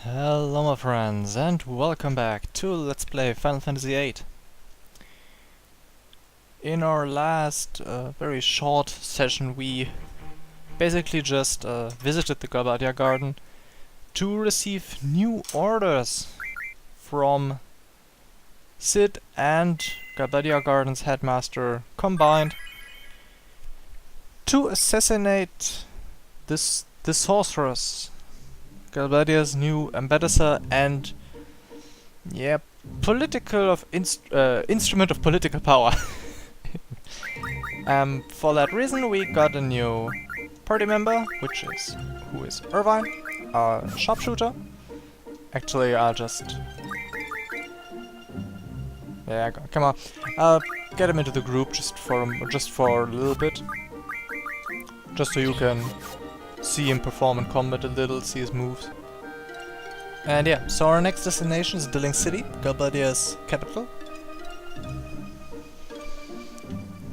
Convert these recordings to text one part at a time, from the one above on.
Hello my friends and welcome back to Let's Play Final Fantasy VIII. In our last very short session we basically just visited the Galbadia Garden to receive new orders from Sid and Galbadia Garden's headmaster combined to assassinate the sorceress, Galbadia's new ambassador and instrument of political power. For that reason we got a new party member, who is Irvine, a sharpshooter. Actually, I'll just come on, get him into the group just for a little bit, just so you can see him perform in combat a little, see his moves. And yeah, so our next destination is Dilling City, Galbadia's capital.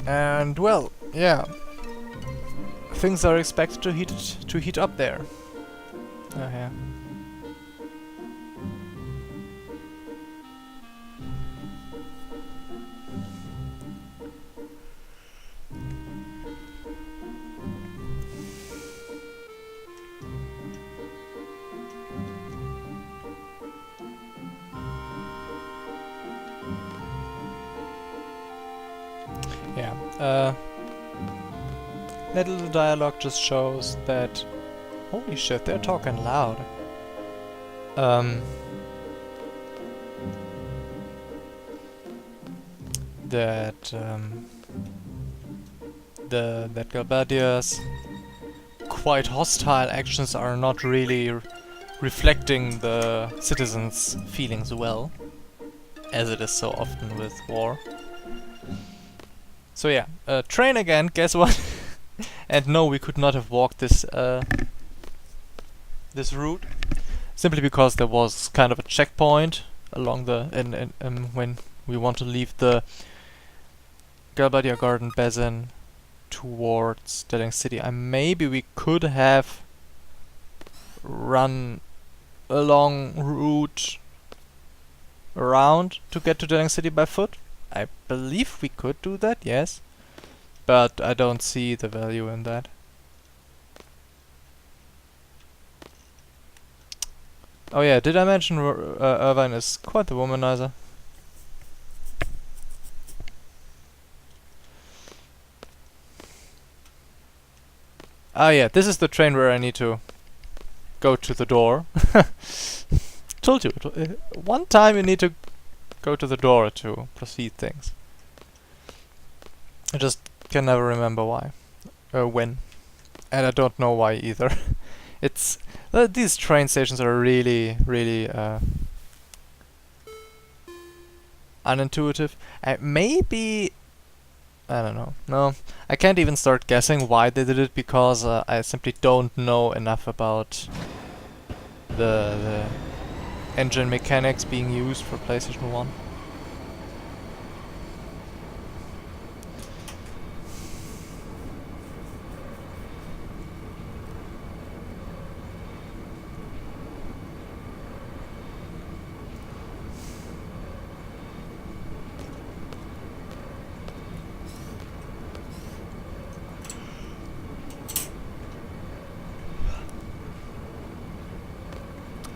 And well, yeah, things are expected to heat up there. Oh yeah. That little dialogue just shows that... Holy shit, they're talking loud. That Galbadia's quite hostile actions are not really reflecting the citizens' feelings well, as it is so often with war. So yeah, train again, guess what? And no, we could not have walked this this route, simply because there was kind of a checkpoint along the when we want to leave the Galbadia Garden basin towards Dilling City. Maybe we could have run a long route around to get to Dilling City by foot. I believe we could do that, yes. But I don't see the value in that. Oh yeah, did I mention Irvine is quite the womanizer? Ah yeah, this is the train where I need to go to the door. Told you, one time you need to go to the door to proceed things. I just can never remember why, when, and I don't know why either. It's these train stations are really unintuitive. Maybe I don't know. No, I can't even start guessing why they did it because I simply don't know enough about the engine mechanics being used for PlayStation 1.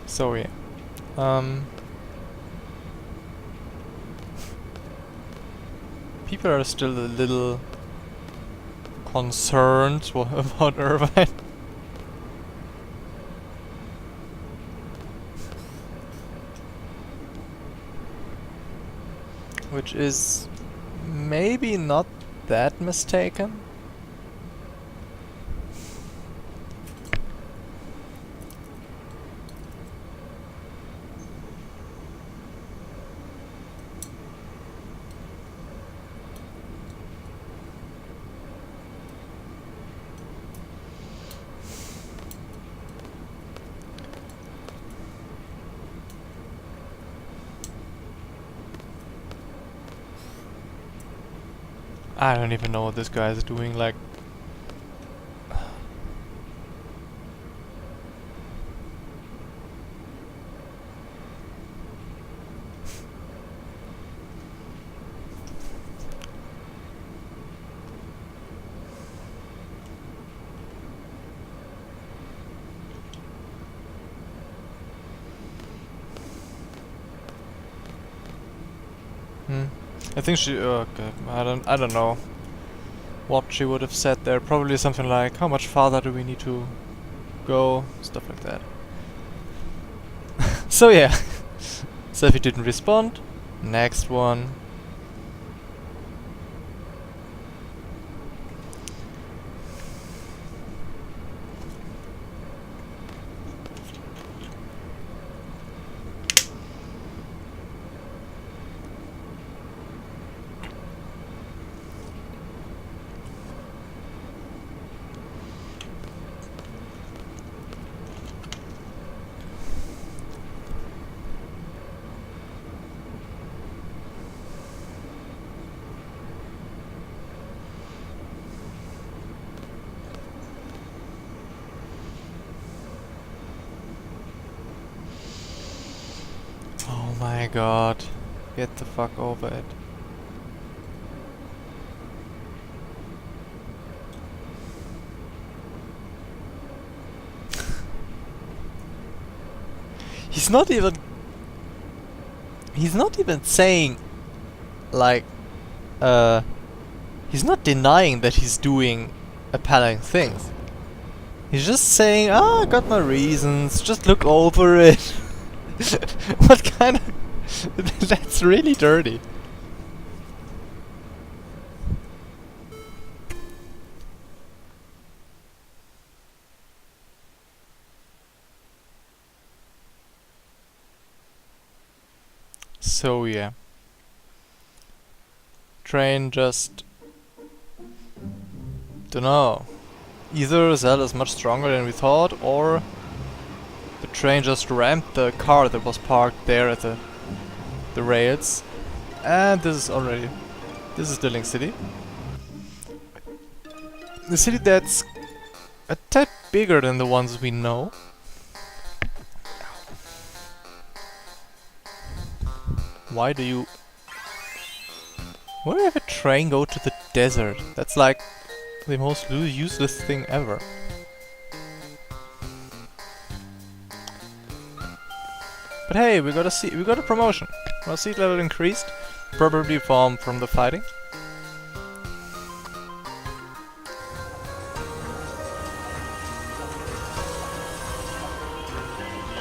So yeah, people are still a little concerned about Irvine. Which is maybe not that mistaken. I don't even know what this guy is doing, like... I think she. Okay, I don't know what she would have said there. Probably something like, "How much farther do we need to go?" Stuff like that. So yeah. So if he didn't respond, next one. Oh my god. Get the fuck over it. He's not even... He's not even saying... Like... He's not denying that he's doing appalling things. He's just saying, I got my reasons, just look over it. What kind of... That's really dirty. So yeah. Train just... Dunno. Either Zell is much stronger than we thought, or the train just rammed the car that was parked there at the rails. And this is already... This is Dilling City. The city that's a tad bigger than the ones we know. Why do you... Why do you have a train go to the desert? That's like the most useless thing ever. But hey, we got a promotion. Our seat level increased, probably from the fighting.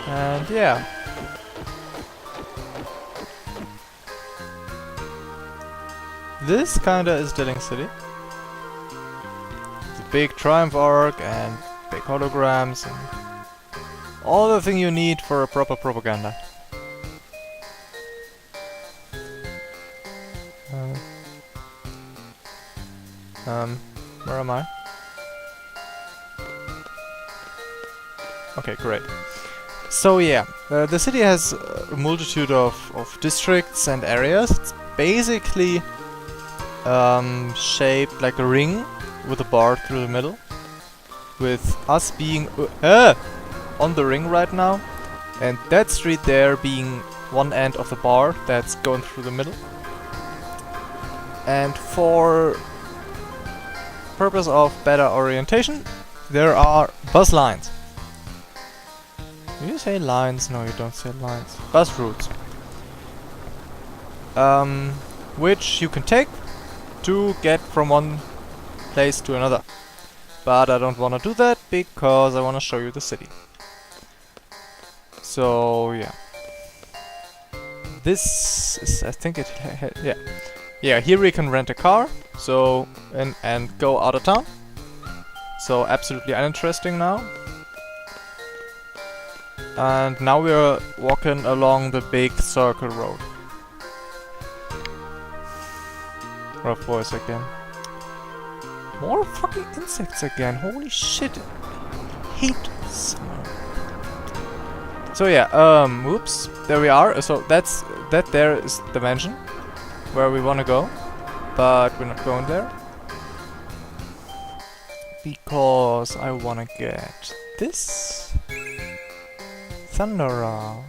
And yeah. This kinda is Dilling City. It's a big Triumph Arc and big holograms and all the thing you need for a proper propaganda. Where am I? Okay, great. So yeah, the city has a multitude of districts and areas. It's basically shaped like a ring with a bar through the middle. With us being on the ring right now, and that street there being one end of the bar that's going through the middle. And for purpose of better orientation, there are bus lines. Do you say lines? No, you don't say lines. Bus routes. Which you can take to get from one place to another. But I don't want to do that because I want to show you the city. So yeah. This is, I think it, yeah. Yeah, here we can rent a car, so, and go out of town. So absolutely uninteresting now. And now we're walking along the big circle road. Rough voice again. More fucking insects again, holy shit. I hate summer. So yeah, whoops, there we are. So that there is the mansion where we wanna go, but we're not going there because I wanna get this Thunderer.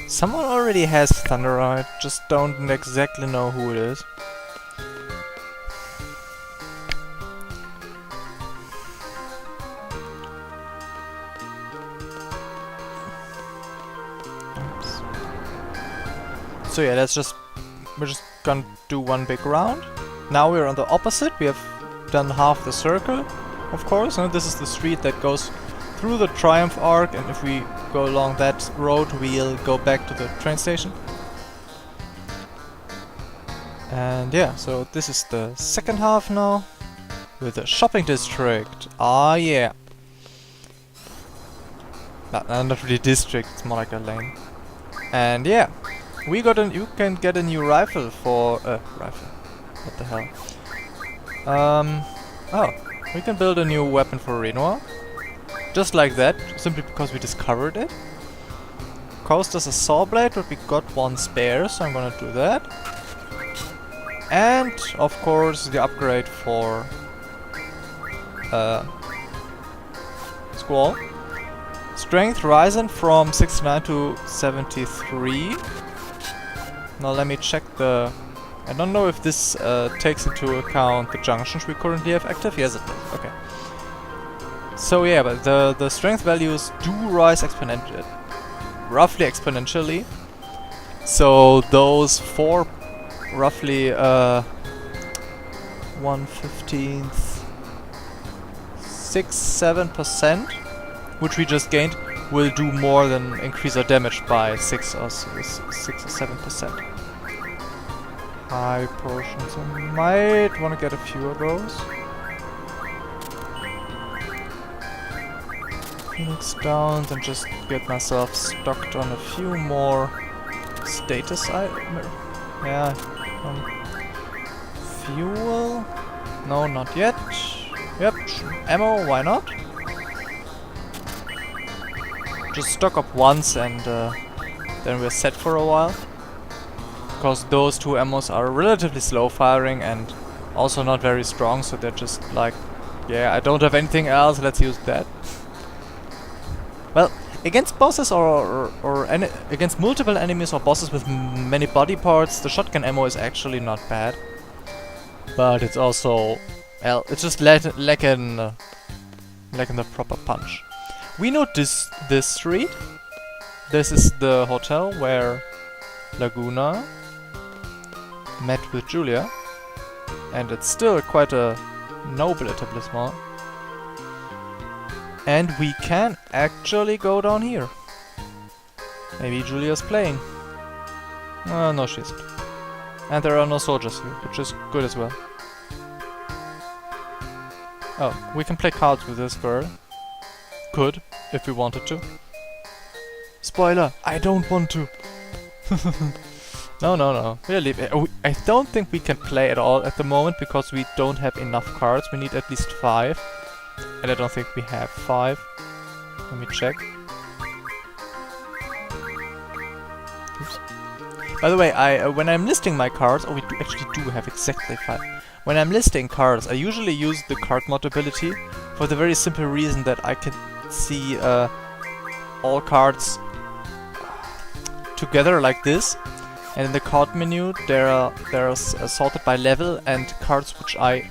Someone already has Thunderer, I just don't exactly know who it is. So yeah, we're just gonna do one big round. Now we're on the opposite. We have done half the circle, of course. And this is the street that goes through the Triumph Arc, and if we go along that road, we'll go back to the train station. And yeah, so this is the second half now, with the shopping district. Ah yeah. Not really district, it's more like a lane. And yeah, you can get a new rifle for rifle. What the hell? Oh, we can build a new weapon for Renoir. Just like that, simply because we discovered it. Cost us a saw blade, but we got one spare, so I'm gonna do that. And of course the upgrade for Squall. Strength risen from 69 to 73. Now let me check the... I don't know if this takes into account the junctions we currently have active. Yes, it does. Okay. So yeah, but the strength values do rise roughly exponentially. So those four, roughly 1/15th, 6-7%, which we just gained, will do more than increase our damage by 6 or 7%. High potions. I might want to get a few of those. Phoenix Downs and just get myself stocked on a few more status items. Yeah. Fuel? No, not yet. Yep. Ammo, why not? Just stock up once and then we're set for a while. Because those two ammos are relatively slow firing and also not very strong, so they're just like, yeah, I don't have anything else, let's use that. Well, against bosses or against multiple enemies or bosses with many body parts, the shotgun ammo is actually not bad. But it's also, well, it's just lacking the proper punch. We know this street. This is the hotel where Laguna met with Julia, and it's still quite a noble etablissement. And we can actually go down here. Maybe Julia's playing. No, she isn't. And there are no soldiers here, which is good as well. Oh, we can play cards with this girl. Could, if we wanted to. Spoiler, I don't want to. No. Really, I don't think we can play at all at the moment because we don't have enough cards. We need at least 5. And I don't think we have 5. Let me check. Oops. By the way, when I'm listing my cards, we actually do have exactly 5. When I'm listing cards, I usually use the card mod ability for the very simple reason that I can see all cards together like this. And in the card menu, they're sorted by level, and cards which I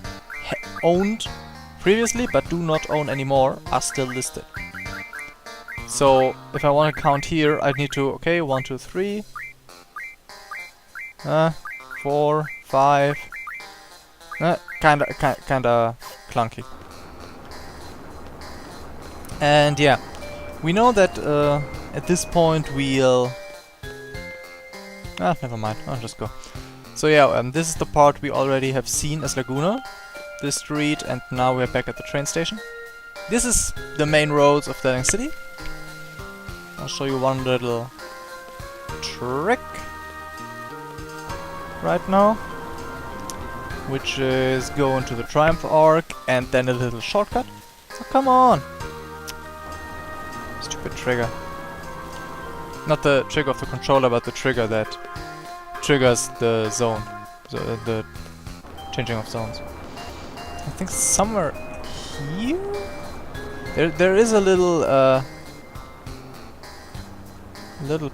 owned previously but do not own anymore are still listed. So if I want to count here, I need to 1, 2, 3, 4, 5. Kinda clunky. And yeah, we know that at this point we'll... never mind, I'll just go. So yeah, this is the part we already have seen as Laguna. This street, and now we're back at the train station. This is the main roads of Daring City. I'll show you one little trick right now, which is go into the Triumph Arc and then a little shortcut. So come on! Stupid trigger. Not the trigger of the controller, but the trigger that triggers the zone. The changing of zones. I think somewhere here? There is a little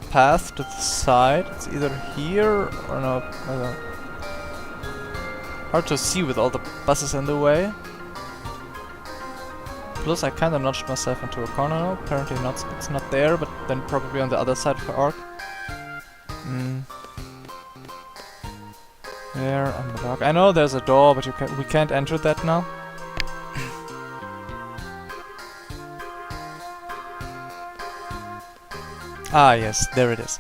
path to the side. It's either here or no. Hard to see with all the buses in the way. Plus I kinda notched myself into a corner now. Apparently not, it's not there, but then probably on the other side of the arc. There on the dock. I know there's a door, but we can't enter that now. Ah, yes, there it is.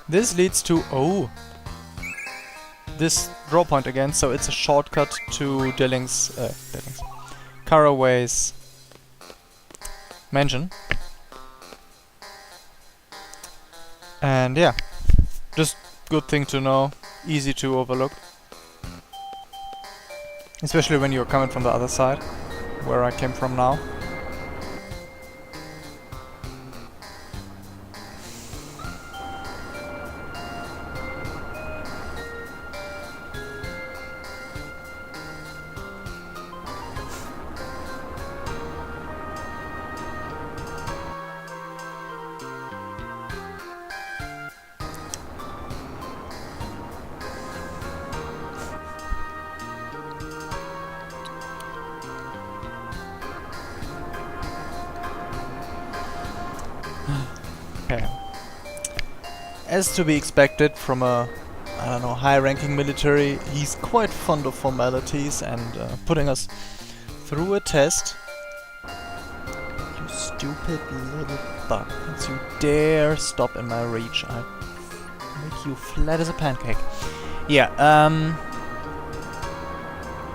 This leads to... oh! This draw point again, so it's a shortcut to Caraway's mansion. And yeah, just good thing to know, easy to overlook. Especially when you're coming from the other side, where I came from now. Okay. As to be expected from a, I don't know, high-ranking military, he's quite fond of formalities and putting us through a test. You stupid little bug. Don't you dare stop in my reach. I'll make you flat as a pancake. Yeah,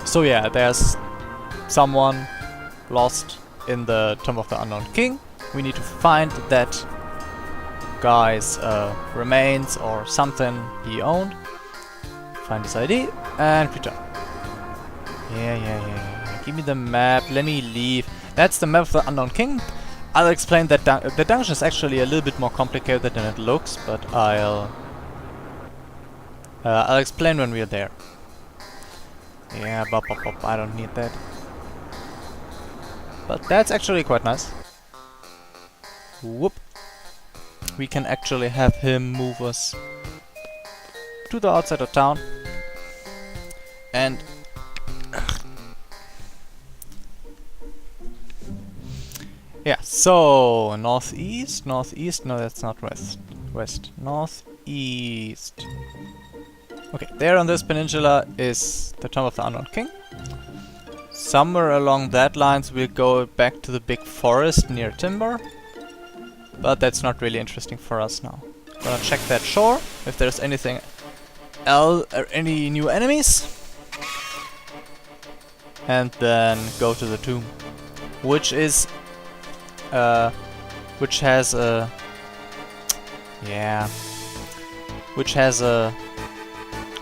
so yeah, there's someone lost in the Tomb of the Unknown King. We need to find that guy's remains or something he owned. Find his ID and return. Yeah. Give me the map. Let me leave. That's the map of the Unknown King. I'll explain that the dungeon is actually a little bit more complicated than it looks, but I'll explain when we're there. Yeah, bop. I don't need that. But that's actually quite nice. Whoop. We can actually have him move us to the outside of town. And yeah, so northeast, no, that's not west, northeast. Okay, there on this peninsula is the Tomb of the Unknown King. Somewhere along that lines we'll go back to the big forest near Timber. But that's not really interesting for us now. Gonna check that shore, if there's anything else, or any new enemies. And then go to the tomb. Which is... which has a... yeah... which has a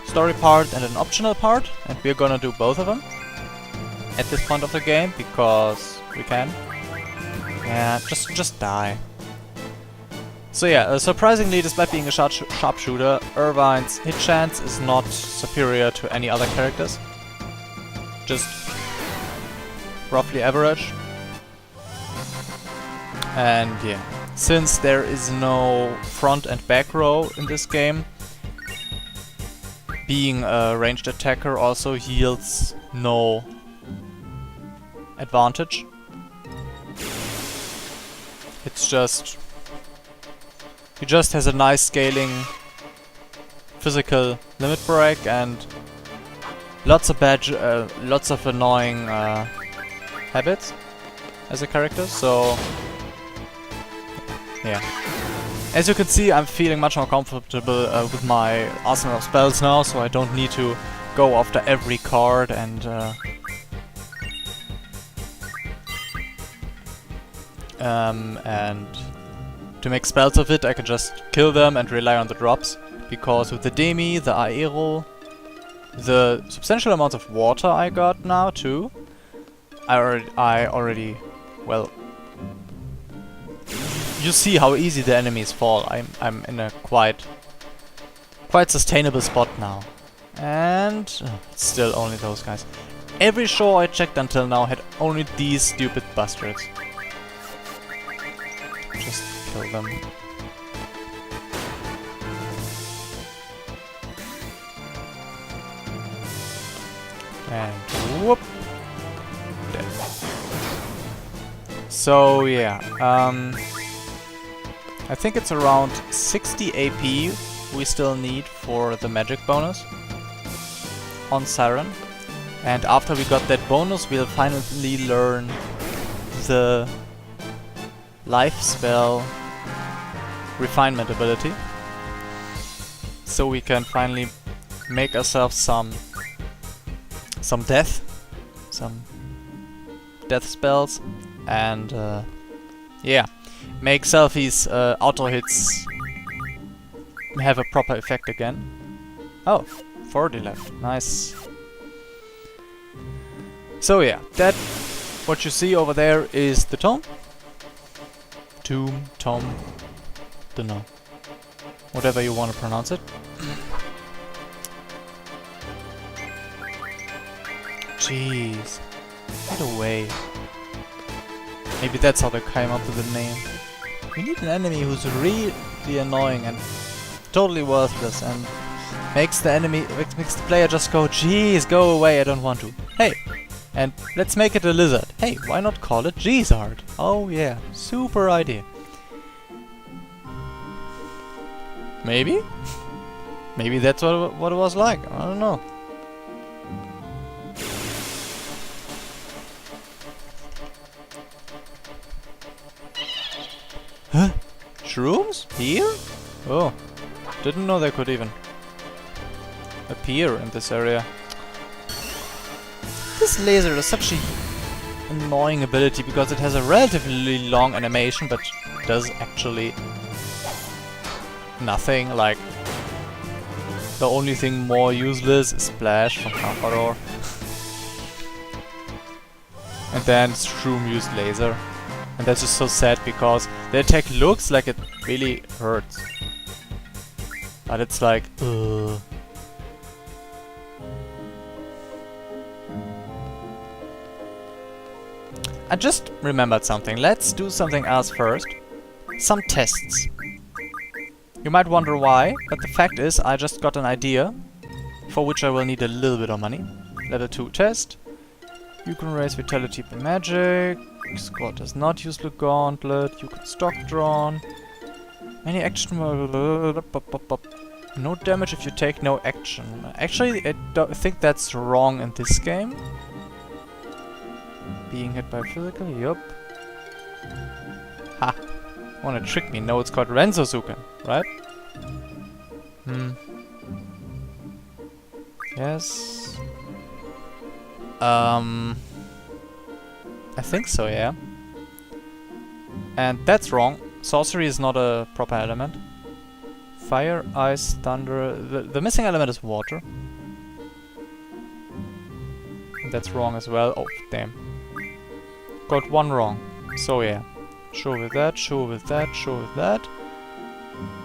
story part and an optional part. And we're gonna do both of them. At this point of the game, because we can. Yeah, just die. So yeah, surprisingly, despite being a sharpshooter, Irvine's hit chance is not superior to any other characters. Just roughly average. And yeah, since there is no front and back row in this game, being a ranged attacker also yields no advantage. It's just... he just has a nice scaling physical limit break and lots of annoying habits as a character, so yeah. As you can see, I'm feeling much more comfortable with my arsenal of spells now, so I don't need to go after every card and to make spells of it, I can just kill them and rely on the drops. Because with the Demi, the Aero, the substantial amounts of water I got now too, I already, well, you see how easy the enemies fall. I'm in a quite sustainable spot now. And still only those guys. Every shore I checked until now had only these stupid bastards. Just kill them. And whoop! Dead. So yeah, I think it's around 60 AP we still need for the magic bonus on Siren. And after we got that bonus, we'll finally learn the life spell refinement ability. So we can finally make ourselves some death spells, and yeah, make Selphie's auto hits have a proper effect again. Oh, 40 left, nice. So yeah, that what you see over there is the tome. Tom, dunno. Whatever you want to pronounce it. Jeez. Get away. Maybe that's how they came up with the name. We need an enemy who's really annoying and totally worthless and makes the player just go, jeez, go away, I don't want to. Hey! And let's make it a lizard. Hey, why not call it G-Zard? Oh yeah, super idea. Maybe? Maybe that's what it was like. I don't know. Huh? Shrooms? Here? Oh, didn't know they could even appear in this area. This laser is such an annoying ability because it has a relatively long animation but does actually nothing. Like, the only thing more useless is Splash from Kakaror. And then Shroom used laser. And that's just so sad because the attack looks like it really hurts. But it's like, ugh. I just remembered something. Let's do something else first. Some tests. You might wonder why, but the fact is I just got an idea for which I will need a little bit of money. Level 2 test. You can raise vitality by magic. Squad does not use the gauntlet. You can stock drawn. Any action. No damage if you take no action. Actually, I think that's wrong in this game. Being hit by physical, yup. Ha! Wanna trick me? No, it's called Renzozuken, right? Yes. I think so, yeah. And that's wrong. Sorcery is not a proper element. Fire, ice, thunder. The missing element is water. That's wrong as well. Oh, damn. Got one wrong. So yeah. Sure with that, sure with that, sure with that.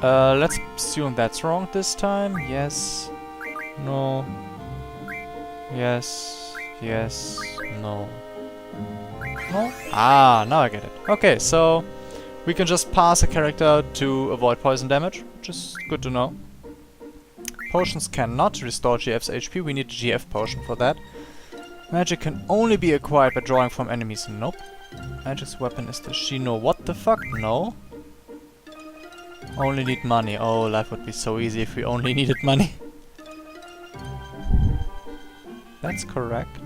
Let's assume that's wrong this time. Yes. No. Yes. Yes. No. No? Ah, now I get it. Okay, so we can just pass a character to avoid poison damage, which is good to know. Potions cannot restore GF's HP. We need a GF potion for that. Magic can only be acquired by drawing from enemies. Nope. Magic's weapon is the Shino. What the fuck? No. Only need money. Oh, life would be so easy if we only needed money. That's correct.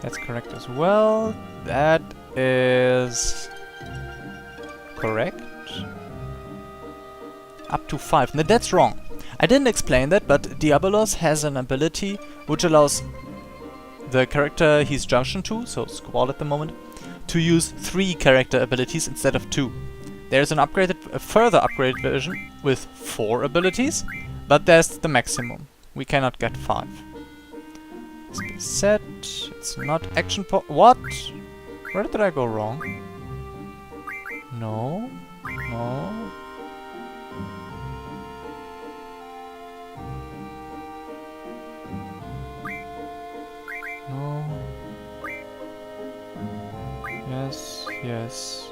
That's correct as well. That is correct. Up to 5. No, that's wrong. I didn't explain that, but Diabolos has an ability which allows the character he's junctioned to, so Squall at the moment, to use 3 character abilities instead of 2. There's a further upgraded version with 4 abilities, but that's the maximum. We cannot get 5. Speed set. It's not action what? Where did I go wrong? No. No. No. Yes. Yes.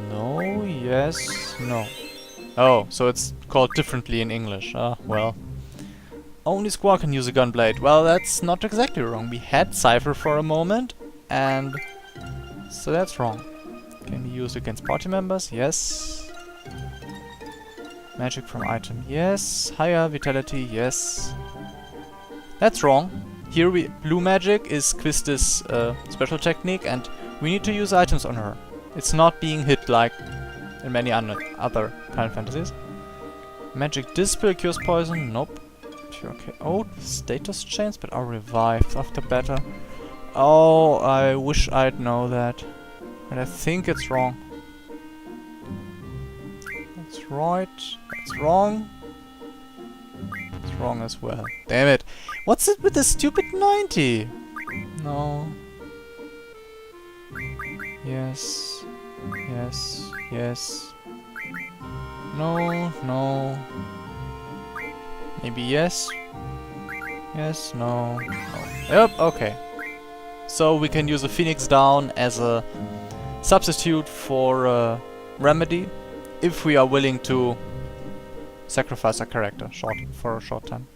No. Yes. No. Oh, so it's called differently in English. Ah, well. Only Squall can use a gunblade. Well, that's not exactly wrong. We had Cypher for a moment, and so that's wrong. Can be used against party members? Yes. Magic from item, yes. Higher vitality, yes. That's wrong. Here blue magic is Quista's special technique, and we need to use items on her. It's not being hit like in many other Final Fantasies. Magic Dispel cures poison, nope. Pure KO, status chains, but are revived after battle. Oh, I wish I'd know that. But I think it's wrong. That's right. That's wrong. It's wrong as well. Damn it. What's it with the stupid 90? No. Yes. Yes. Yes. No. No. Maybe yes. Yes. No. No. Yep. Okay. So we can use a Phoenix Down as a substitute for Remedy if we are willing to sacrifice our character for a short time.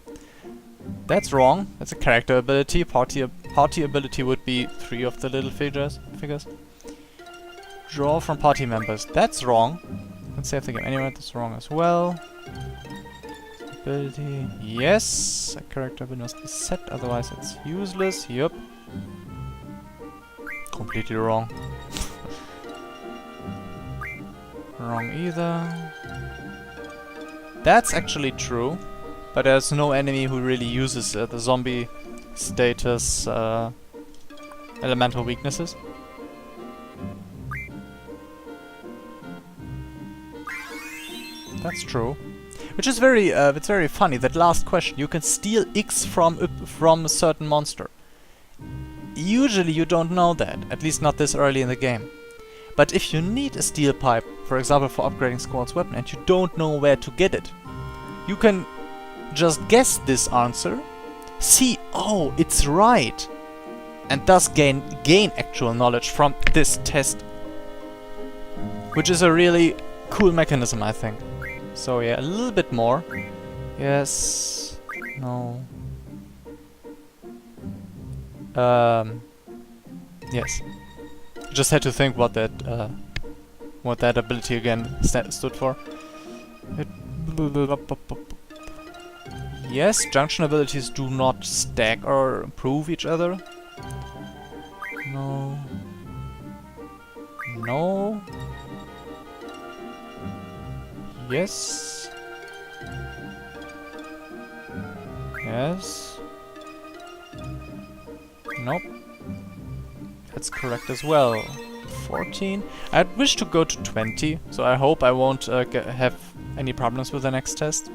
That's wrong. That's a character ability. Party ability would be 3 of the little figures. Draw from party members. That's wrong. Let's save the game anyway. That's wrong as well. Ability. Yes. A character ability must be set, otherwise it's useless. Yup. Completely wrong. Wrong either. That's actually true, but there's no enemy who really uses the zombie status elemental weaknesses. That's true. Which is very, it's very funny. That last question, you can steal X from a certain monster. Usually you don't know that, at least not this early in the game. But if you need a steel pipe, for example for upgrading Squall's weapon, and you don't know where to get it, you can just guess this answer, see, oh, it's right, and thus gain actual knowledge from this test. Which is a really cool mechanism, I think. So yeah, a little bit more. Yes. No. Yes. Just had to think what that ability again stood for. Yes, junction abilities do not stack or improve each other. No. No. Yes. Yes. Nope. That's correct as well. 14. I'd wish to go to 20, so I hope I won't have any problems with the next test.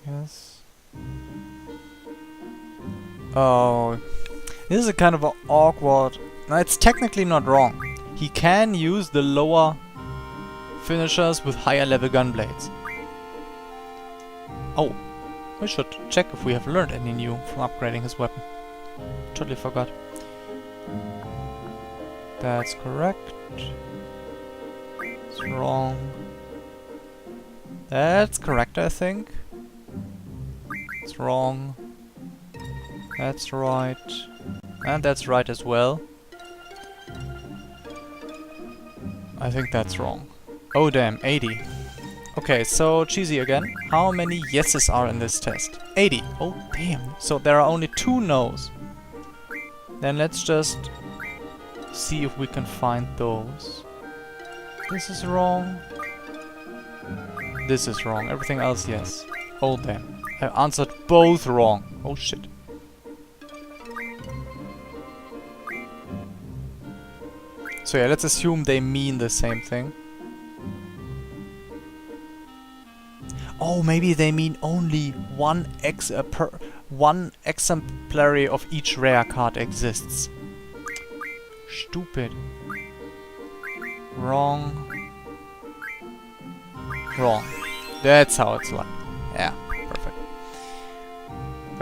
Yes. Oh, this is a kind of an awkward... No, it's technically not wrong. He can use the lower finishers with higher level gun blades. Oh. We should check if we have learned any new from upgrading his weapon. Totally forgot. That's correct. It's wrong. That's correct, I think. It's wrong. That's right. And that's right as well. I think that's wrong. Oh damn, 80. Okay, so cheesy again. How many yeses are in this test? 80. Oh damn. So there are only 2 no's. Then let's just see if we can find those. This is wrong. This is wrong. Everything else yes. Oh damn. I answered both wrong. Oh shit. So yeah, let's assume they mean the same thing. Oh, maybe they mean only one exemplary of each rare card exists. Stupid. Wrong. Wrong. That's how it's like. Yeah.